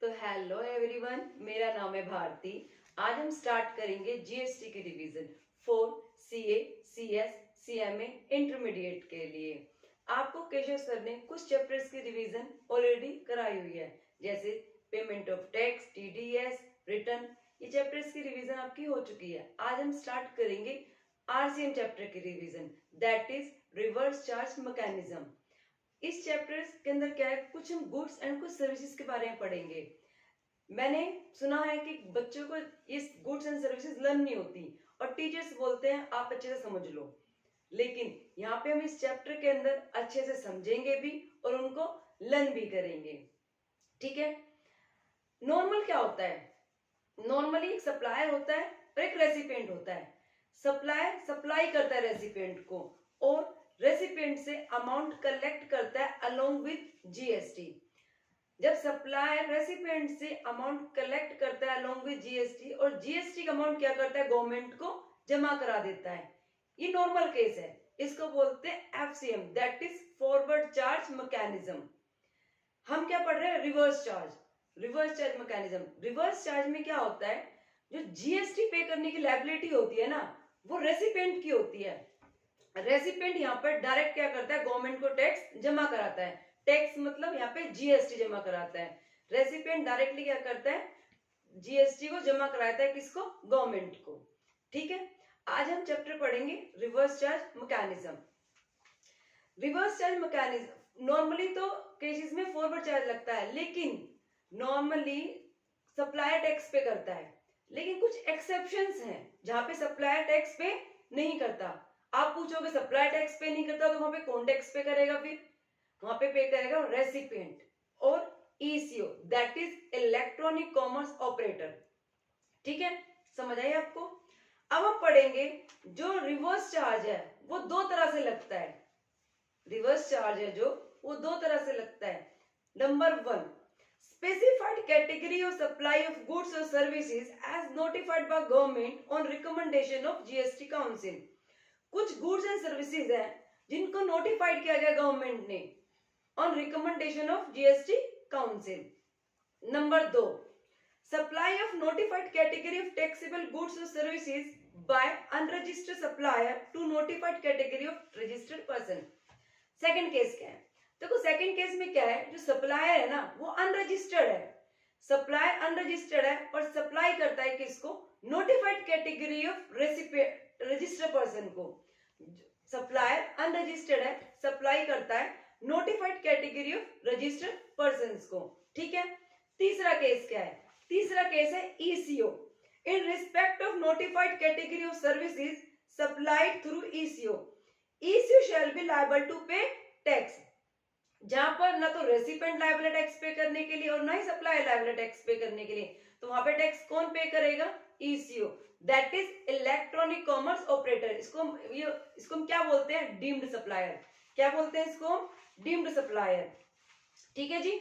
तो hello everyone, मेरा नाम है भारती। आज हम स्टार्ट करेंगे जीएसटी की revision for CA, CS, CMA intermediate के लिए। आपको केशव सर ने कुछ चैप्टर्स की रिवीजन ऑलरेडी कराई हुई है, जैसे payment of tax, TDS, return. ये चैप्टर्स की रिवीजन आपकी हो चुकी है। आज हम स्टार्ट करेंगे आरसीएम चैप्टर की revision, that is reverse charge mechanism. इस चैप्टर के अंदर क्या है, कुछ हम गुड्स एंड कुछ सर्विसेज के बारे में पढ़ेंगे। मैंने सुना है कि बच्चों को इस गुड्स एंड सर्विसेज लर्न नहीं होती और टीचर्स बोलते हैं आप अच्छे से समझ लो, लेकिन यहाँ पे हम इस चैप्टर के अंदर अच्छे से समझेंगे भी और उनको लर्न भी करेंगे। ठीक है। नॉर्मल क्या होता है? नॉर्मली एक सप्लायर होता है और एक रेसिपिएंट होता है। सप्लायर सप्लाई करता है रेसिपिएंट को और रेसिपिएंट से अमाउंट कलेक्ट करता है अलोंग विद जीएसटी। जब सप्लायर रेसिपिएंट से अमाउंट कलेक्ट करता है अलोंग विद जीएसटी और जीएसटी का अमाउंट क्या करता है, गवर्नमेंट को जमा करा देता है। ये नॉर्मल केस है, इसको बोलते हैं FCM, that is forward charge mechanism. हम क्या पढ़ रहे हैं, reverse charge. Reverse charge mechanism, reverse charge में क्या होता है, जो जीएसटी पे करने की लायबिलिटी होती है ना, वो रेसिपिएंट की होती है। रेसिपिएंट यहाँ पर डायरेक्ट क्या करता है, गवर्नमेंट को टैक्स जमा कराता है। टैक्स मतलब यहाँ पे जीएसटी जमा कराता है। रेसिपिएंट डायरेक्टली क्या करता है, जीएसटी को जमा कराता है, किसको, गवर्नमेंट को। ठीक है। आज हम चैप्टर पढ़ेंगे reverse charge mechanism. Reverse charge mechanism normally तो केसेस में फॉरवर्ड चार्ज लगता है, लेकिन नॉर्मली सप्लायर टैक्स पे करता है, लेकिन कुछ एक्सेप्शंस हैं जहां पे सप्लायर टैक्स पे नहीं करता। आप पूछोगे सप्लायर टैक्स पे नहीं करता तो वहां पे कौन टैक्स पे करेगा? फिर वहां पे करेगा रेसिपिएंट और eco, that is electronic commerce operator. ठीक है, समझ आई आपको? अब हम पढ़ेंगे जो रिवर्स चार्ज है वो दो तरह से लगता है। रिवर्स चार्ज है जो वो दो तरह से लगता है। Number 1, specified category of supply of goods or services as notified by government on recommendation of GST Council। कुछ गुड्स एंड सर्विसेज हैं जिनको नोटिफाइड किया गया गवर्नमेंट ने on recommendation of GST council. Number 2, supply of notified category of taxable goods और services by unregistered supplier to notified category of registered person. Second case क्या है? देखो सेकंड केस में क्या है, जो सप्लायर है ना वो अनरजिस्टर्ड है। सप्लायर अनरजिस्टर्ड है और सप्लाई करता है किसको, notified category of registered person को। सप्लायर अनरजिस्टर्ड है, सप्लाई करता है notified category of registered persons को। ठीक है। तीसरा केस क्या है? तीसरा केस है ECO, in respect of notified category of services supplied through ECO, ECO shall be liable to pay tax. जहां पर ना तो रेसिपिएंट लायबल टैक्स पे करने के लिए और ना ही सप्लायर लायबल टैक्स पे करने के लिए, तो वहां पे टैक्स कौन पे करेगा, eco, that is electronic commerce operator. इसको हम क्या बोलते हैं, डीम्ड सप्लायर। क्या बोलते हैं इसको, डीम्ड सप्लायर। ठीक है जी।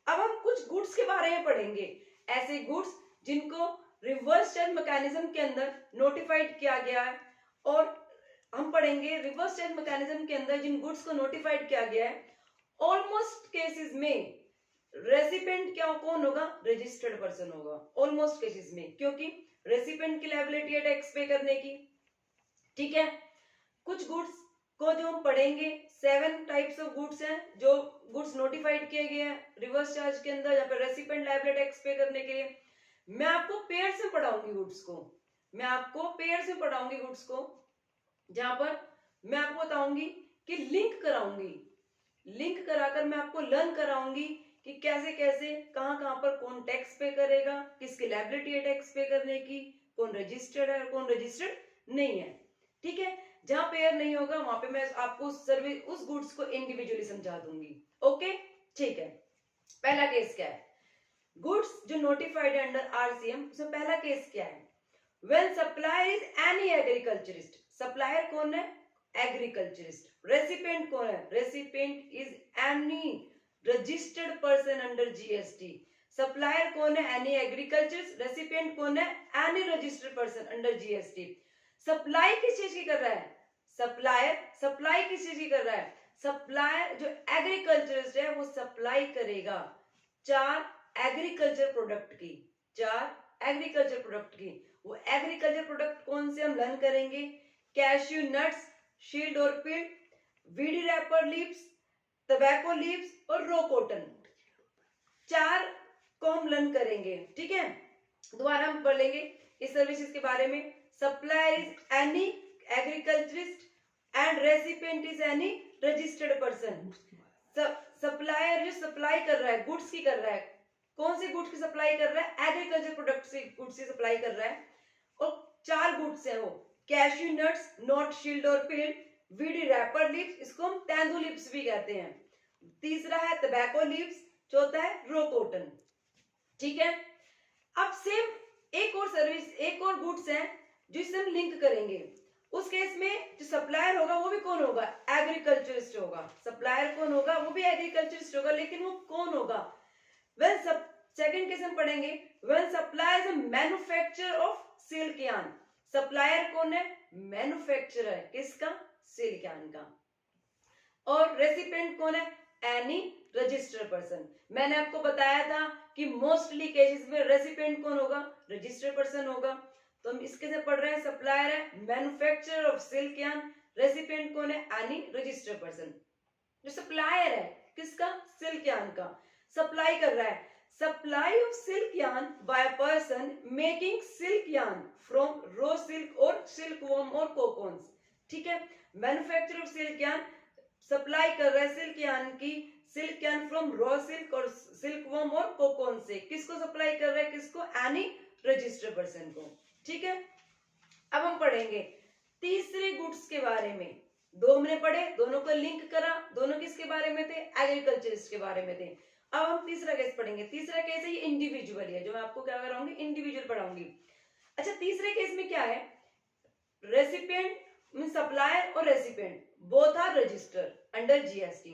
अब हम कुछ गुड्स के बारे में पढ़ेंगे, ऐसे गुड्स जिनको रिवर्स चार्ज मैकेनिज्म के अंदर नोटिफाइड किया गया है। और हम पढ़ेंगे रिवर्स चार्ज मैकेनिज्म के अंदर जिन गुड्स को नोटिफाइड किया गया है, ऑलमोस्ट केसेस में रेसिपिएंट क्या कौन होगा, रजिस्टर्ड पर्सन होगा। ऑलमोस्ट केसेस में, क्योंकि रेसिपिएंट की लायबिलिटी है टैक्स पे करने की। ठीक है। कुछ गुड्स को जो हम पढ़ेंगे, 7 टाइप्स ऑफ गुड्स हैं जो गुड्स नोटिफाइड किए गए हैं रिवर्स चार्ज के अंदर, यहाँ पे रेसिपिएंट लायबिलिटी टैक्स पे करने के लिए। मैं आपको पेयर से पढ़ाऊंगी गुड्स को, मैं आपको पेयर से पढ़ाऊंगी गुड्स को, जहां पर मैं आपको बताऊंगी कि लिंक कराऊंगी, लिंक कराकर मैं आपको लर्न कराऊंगी कि कैसे कैसे कहां कहां पर कौन टैक्स पे करेगा, किसकी लायबिलिटी है टैक्स पे करने की, कौन रजिस्टर्ड है और कौन रजिस्टर्ड नहीं है। ठीक है। जहां पेयर नहीं होगा वहां पे मैं आपको सर्विस उस गुड्स को इंडिविजुअली समझा दूंगी। ओके, ठीक है। पहला केस क्या है, गुड्स जो नोटिफाइड अंडर आरसीएम, उसमें पहला केस क्या है, when supplier is any agriculturist. Supplier कौन है, एग्रीकल्चरिस्ट। रेसिपिएंट कौन है, recipient is any registered person under GST. Supplier कौन है, एनी एग्रीकल्चरिस्ट। रेसिपिएंट कौन है, any registered person under GST. Supply किस चीज की कर रहा है, सप्लायर सप्लाई किस चीज की कर रहा है, सप्लायर जो एग्रीकल्चरिस्ट है वो सप्लाई करेगा 4 एग्रीकल्चर प्रोडक्ट की, 4 एग्रीकल्चर प्रोडक्ट की। वो एग्रीकल्चर प्रोडक्ट कौन से हम लर्न करेंगे? कैश्यू नट्स, शील्ड और peel, bidi wrapper leaves, tobacco leaves और रो कॉटन, 4 को हम लर्न करेंगे। ठीक है, दोबारा हम पढ़ लेंगे इस सर्विसेज के बारे में। Supplier is any agriculturist and recipient is any registered person. Supplier जो सप्लाई कर रहा है, गुड्स की कर रहा है, कौन से गुड्स की सप्लाई कर रहा है? एग्रीकल्चर प्रोडक्ट से गुड्स की सप्लाई कर रहा है। और 4 गुड्स है वो, कैश्यू नट्स, नॉट, शील्ड और पिल, वीडी रैपर लीव्स, इसको हम तेंदू लीव्स भी कहते हैं। तीसरा है टबैको लीव्स, चौथा है रो कॉटन। ठीक है, अब सेम एक और सर्विस, एक और गुड्स है जिससे हम लिंक करेंगे। उस केस में जो सप्लायर होगा वो भी कौन होगा? एग्रीकल्चरिस्ट होगा। सप्लायर कौन होगा? वो भी एग्रीकल्चरिस्ट होगा, लेकिन वो कौन होगा? वेन सेकंड केस हम पढ़ेंगे, when supplier is a manufacturer of silk yarn. Supplier कौन है? मैन्युफैक्चरर, किसका? सिल्क यार्न का। और रेसिपिएंट कौन है? Any registered person. मैंने आपको बताया था कि मोस्टली केसेस में रेसिपिएंट कौन होगा? रजिस्टर्ड पर्सन होगा। तो हम इसके से पढ़ रहे हैं, सप्लायर है manufacturer of silk yarn, recipient कौन है? Any registered person. जो सप्लायर है किसका? सिल्क यार्न का, सप्लाई कर रहा है। Supply of silk yarn by person making silk yarn from raw silk और सिल्क वॉर्म और कोकॉन्स। ठीक है, manufacture of silk yarn supply कर रहा है सिल्क यार्न की, silk yarn from raw silk और सिल्क वॉर्म और कोकॉन से। किसको सप्लाई कर रहा है? किसको? एनी रजिस्टर्ड पर्सन को। ठीक है, अब हम पढ़ेंगे तीसरे गुड्स के बारे में। 2 हमने पढ़े, दोनों को लिंक करा, दोनों किसके बारे में थे? एग्रीकल्चरिस्ट के बारे में थे। अब हम तीसरा केस पढ़ेंगे। तीसरा केस है ये इंडिविजुअल है, जो मैं आपको क्या कराऊंगी? इंडिविजुअल पढ़ाऊंगी। अच्छा, तीसरे केस में क्या है? रेसिपिएंट मीन सप्लायर और recipient both are registered under GST.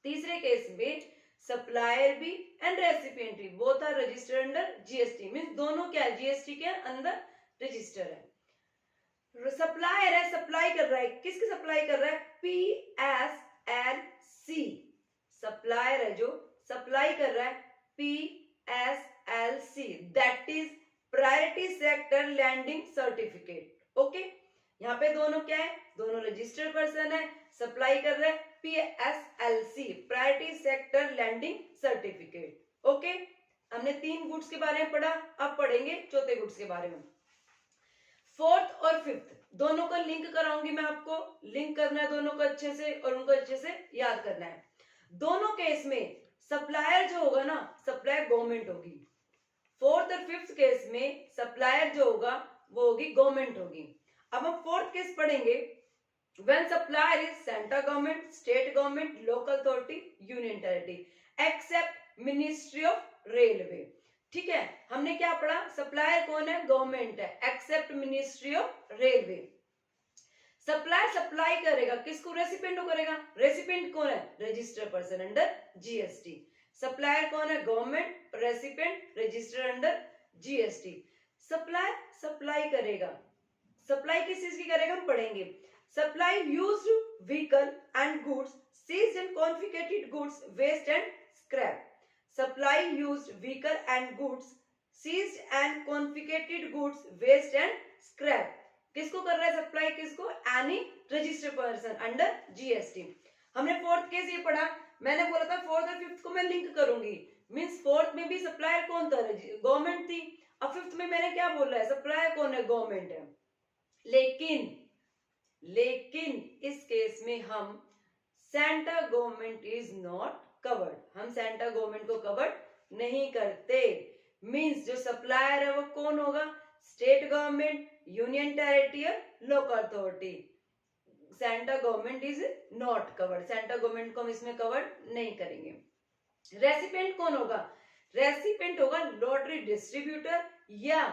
तीसरे केस में सप्लायर भी एंड रेसिपिएंट भी both are registered under GST, mean दोनों क्या है? जीएसटी के अंदर रजिस्टर है। सप्लायर है, सप्लाई कर रहा है, किसकी सप्लाई कर रहा है? PSLC। सप्लायर है जो सप्लाई कर रहा है PSLC, that is priority sector lending certificate. Okay, यहाँ पे दोनों क्या है? दोनों रजिस्टर्ड पर्सन है, सप्लाई कर रहा है PSLC, priority sector lending certificate. Okay, हमने 3 गुड्स के बारे में पढ़ा, अब पढ़ेंगे चौथे गुड्स के बारे में। फोर्थ और फिफ्थ दोनों को लिंक कराऊंगी मैं आपको, लिंक करना है दोनों को अच्छे से और उनको अच्छे से याद करना है। दोनों केस में सप्लायर जो होगा ना, सप्लायर गवर्नमेंट होगी। फोर्थ और फिफ्थ केस में सप्लायर जो होगा वो होगी गवर्नमेंट होगी। अब हम फोर्थ केस पढ़ेंगे, when supplier is central government, state government, local authority, union territory except ministry of railway. ठीक है, हमने क्या पढ़ा? सप्लायर कौन है? गवर्नमेंट है, except ministry of railway. Supplier supply करेगा किसको? रेसिपिएंट को करेगा। रेसिपिएंट कौन है? Registered person under GST. Supplier कौन है? Government, recipient registered under GST. Supplier supply करेगा, सप्लाई किस चीज की करेगा हम पढ़ेंगे। Supply used vehicle and goods, seized and confiscated goods, waste and scrap. Supply used vehicle and goods, seized and confiscated goods, waste and scrap. किसको कर रहा है सप्लाई? किसको? Any registered person under GST. हमने फोर्थ केस ये पढ़ा, मैंने बोला था फोर्थ और फिफ्थ को मैं लिंक करूंगी, मींस फोर्थ में भी सप्लायर कौन था? गवर्नमेंट थी। अब फिफ्थ में मैंने क्या बोला है? सप्लायर कौन है? गवर्नमेंट है। लेकिन इस केस में हम central government is not covered, हम सेंट्रल गवर्नमेंट को कवर्ड नहीं करते। मींस जो सप्लायर है वो कौन होगा? State government, union territory, local authority. Central government is not covered, central government को हम इसमें कवर्ड नहीं करेंगे। रेसिपिएंट कौन होगा? रेसिपिएंट होगा लॉटरी डिस्ट्रीब्यूटर या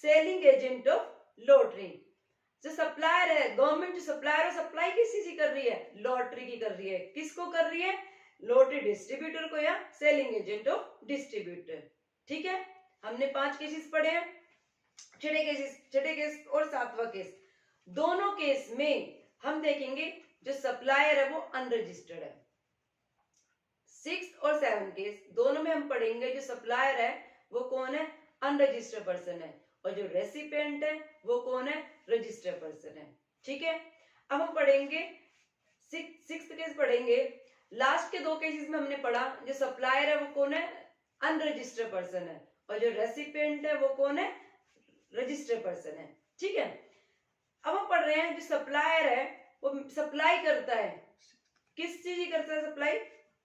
सेलिंग एजेंट ऑफ लॉटरी। जो सप्लायर है गवर्नमेंट, जो सप्लायर है सप्लाई किस चीज की कर रही है? लॉटरी की कर रही है। किसको कर रही है? लॉटरी डिस्ट्रीब्यूटर को या सेलिंग एजेंट ऑफ डिस्ट्रीब्यूटर। ठीक है, हमने 5 केसेस पढ़े हैं, छठे केस और 7वां केस। दोनों केस में हम देखेंगे जो सप्लायर है वो अनरजिस्टर्ड है, 6 और 7 केस दोनों में हम पढ़ेंगे जो सप्लायर है वो कौन है, अनरजिस्टर्ड पर्सन है, और जो रेसिपिएंट है वो कौन है, रजिस्टर्ड पर्सन है। ठीक है, अब हम पढ़ेंगे सिक्स केस पढ़ेंगे। लास्ट के 2 केसेस में हमने पढ़ा जो सप्लायर है वो कौन है, अनरजिस्टर्ड पर्सन है, और जो रेसिपिएंट है वो कौन है, रजिस्टर्ड पर्सन है। ठीक है, अब हम पढ़ रहे हैं जो सप्लायर है वो सप्लाई करता है, किस चीज की करता है supply,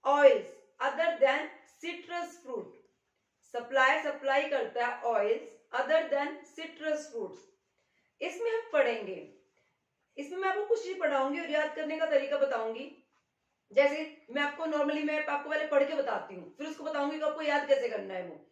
oils other than citrus fruit. Supplier supply करता है oils other than citrus fruits. इसमें हम पढ़ेंगे, इसमें मैं आपको कुछ चीज पढ़ाऊंगी और याद करने का तरीका बताऊंगी। जैसे मैं आपको नॉर्मली मैं आपको पहले पढ़ के बताती हूँ, फिर उसको बताऊंगी कि आपको याद कैसे करना है। वो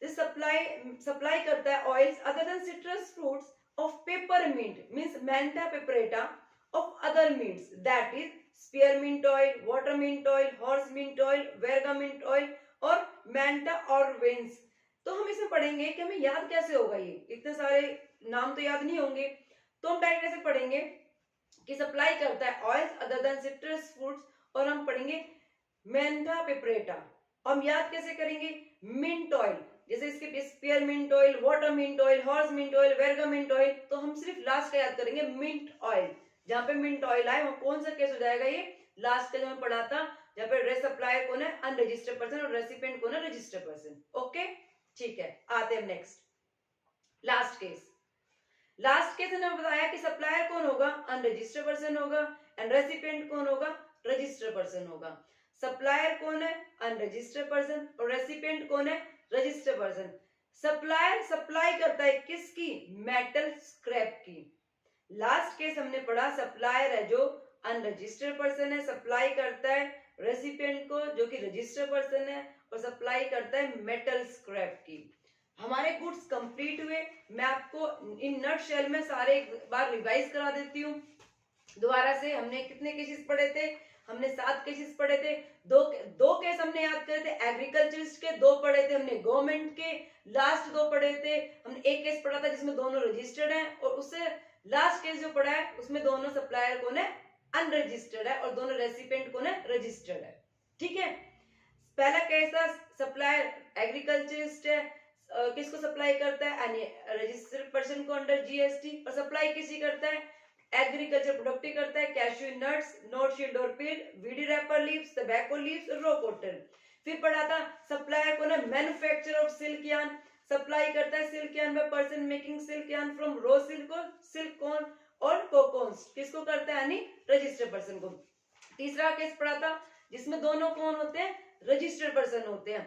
सप्लाई करता है oils other than citrus fruits of peppermint means mentha piperita, of other mints that is spearmint oil, watermint oil, horse mint oil, वेरगामिंट oil और मैंटा और वेंस। तो हम इसमें पढ़ेंगे कि हमें याद कैसे होगा, ये इतने सारे नाम तो याद नहीं होंगे, तो हम डायरेक्ट ऐसे पढ़ेंगे कि सप्लाई करता है oils other than citrus fruits, और हम पढ़ेंगे मैंटा पेपरेटा। हम याद कैसे करेंगे, मिंट ऑयल, जैसे इसके spearmint oil, watermint oil, horse mint oil, वेरगामिंट oil, तो हम सिर्फ लास्ट का याद करेंगे मिंट ऑयल। जहां पे मिंट ऑयल आए वो कौन सा केस हो जाएगा, ये लास्ट का जो मैं पढ़ा था, जहां पे रे सप्लायर कौन है, अनरजिस्टर्ड पर्सन, और रेसिपिएंट कौन है, रजिस्टर्ड पर्सन। ओके, ठीक है, आते हैं next last case. Last case ने बताया कि सप्लायर कौन होगा, अनरजिस्टर्ड पर्सन होगा, एंड रेसिपिएंट कौन होगा, रजिस्टर्ड पर्सन होगा। सप्लायर कौन है, अनरजिस्टर्ड पर्सन, और रेसिपिएंट कौन है, रजिस्टर्ड पर्सन। सप्लायर सप्लाई करता है किसकी, मेटल स्क्रैप की। लास्ट केस हमने पढ़ा सप्लायर है जो अनरजिस्टर्ड पर्सन है, सप्लाई करता है रेसिपिएंट को जो कि रजिस्टर्ड पर्सन है, और सप्लाई करता है मेटल स्क्रैप की। हमारे गुड्स कंप्लीट हुए। मैं आपको इन नट शेल में सारे एक बार रिवाइज करा देती हूँ दोबारा से। हमने कितने केसेस पढ़े थे, हमने 7 केसेस पढ़े थे। दो केस हमने याद करे थे एग्रीकल्चरिस्ट के, 2 पढ़े थे हमने गवर्नमेंट के, लास्ट 2 पढ़े थे हमने। एक केस पढ़ा था जिसमें दोनों रजिस्टर्ड हैं, और उससे लास्ट केस जो पढ़ा है उसमें दोनों सप्लायर कौन है, अनरजिस्टर्ड है, और दोनों रेसिपिएंट कौन है, रजिस्टर्ड है। ठीक है, पहला केस था सप्लायर एग्रीकल्चरिस्ट है, किसको सप्लाई करता है, रजिस्टर्ड पर्सन को अंडर जीएसटी, और सप्लाई किसी करता है, एग्रीकल्चर प्रोडक्ट करता है, कैश्यू नट्स, नोट शील्ड और peel, bidi wrapper leaves, tobacco leaves, raw cotton. फिर पढ़ा था सप्लायर कौन है, manufacture of silk yarn, supply करता है silk yarn by person making silk yarn from raw silk corn और कोकोन्स, किसको करता है, यानी रजिस्टर्ड पर्सन को। तीसरा केस पढ़ा था जिसमें दोनों कौन होते हैं, रजिस्टर्ड पर्सन होते हैं,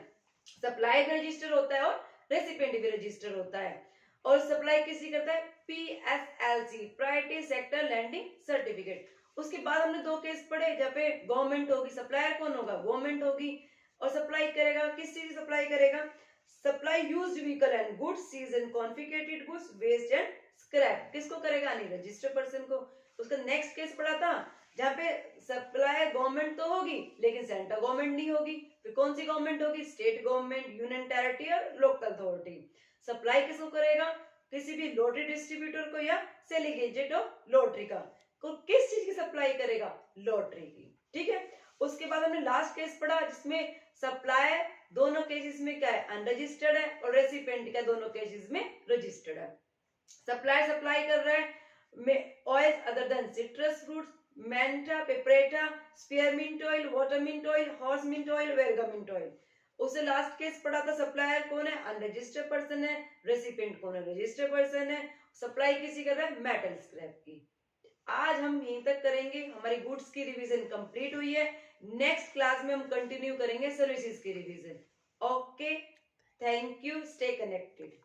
सप्लाई भी रजिस्टर होता है और रेसिपिएंट भी रजिस्टर होता है, और सप्लाई किसी करता है, PSLC priority sector lending certificate. उसके बाद हमने 2 केस पढ़े जहाँ पे गवर्नमेंट होगी, सप्लायर कौन होगा, गवर्नमेंट होगी, और सप्लाई करेगा किस चीज सप्लाई करेगा, supply used vehicle and goods, seized and confiscated goods, waste and scrap, किसको करेगा, नहीं रजिस्टर्ड पर्सन को। उसका नेक्स्ट केस पढ़ा था जहाँ पे सप्लायर गवर्नमेंट तो होगी लेकिन सेंट्रल गवर्नमेंट नहीं होगी, फिर कौन सी गवर्नमेंट होगी, स्टेट गवर्नमेंट, यूनियन टेरिटरी और लोकल अथॉरिटी। सप्लाई किसको करेगा, किसी भी लॉटरी डिस्ट्रीब्यूटर को या सेलिंग एजेंट ऑफ लॉटरी का, को किस चीज की सप्लाई करेगा, लॉटरी की। ठीक है, उसके बाद हमने लास्ट केस पढ़ा जिसमें सप्लायर दोनों केसेस में क्या है, अनरजिस्टर्ड है, और रेसिपिएंट क्या दोनों केसेस में रजिस्टर्ड है। सप्लायर सप्लाई कर रहा है oils other than citrus fruits, mentha piperita, spearmint oil, watermint oil, horse mint oil, वेरगामिंट oil. उसे लास्ट केस पढ़ा था सप्लायर कौन है, अनरजिस्टर्ड पर्सन है, रेसिपिएंट कौन है, रजिस्टर्ड पर्सन है, सप्लाई किसी कर रहा है, मेटल स्क्रैप की। आज हम यहीं तक करेंगे, हमारी गुड्स की रिवीजन कंप्लीट हुई है। नेक्स्ट क्लास में हम कंटिन्यू करेंगे सर्विसेज की revision. Okay, thank you, stay connected.